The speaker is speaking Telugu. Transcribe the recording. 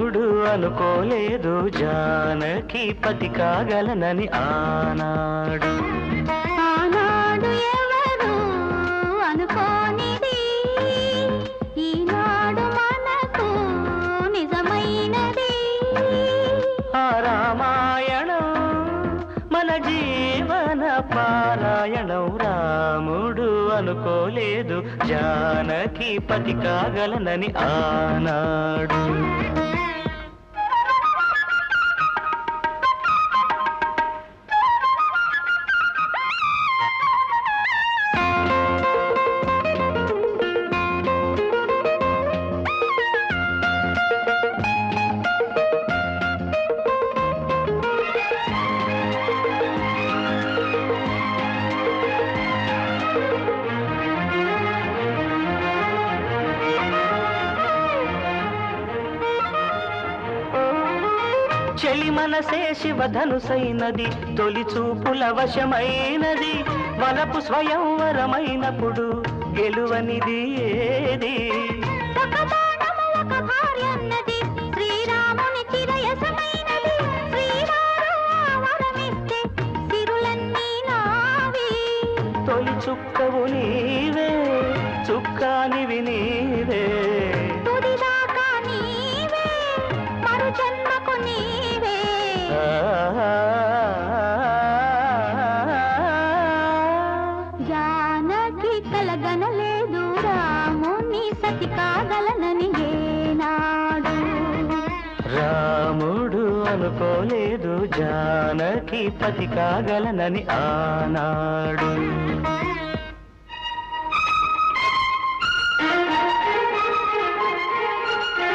రాముడు అనుకోలేదు జానకి పతి కాగలనని ఆనాడు. ఆనాడు ఎవరు అనుకోనిది ఈనాడు మనకు నిజమైనది. ఆ రామాయణం మన జీవన పారాయణం. రాముడు అనుకోలేదు జానకి పతి కాగలనని ఆనాడు. చెలి మనసే శివధనుసైనది తొలి చూపుల వశమైనది. వలపు స్వయంవరమైనప్పుడు గెలువనిది ఏది? ఒక బాణము ఒక భార్య అన్నది శ్రీరాముని చిరయసమైనది. శ్రీవారు వరమిస్తే సిరులన్నీ నావి. తొలి చుక్కవు నీవే చుక్కానివి నీవే. తుదిదాకా నీవే మరు జన్మకు నీవే. జానకి కలగనలేదు రాముని సతి కాగలనని ఏనాడు. రాముడు అనుకోలేదు జానకి పతి కాగలనని ఆనాడు.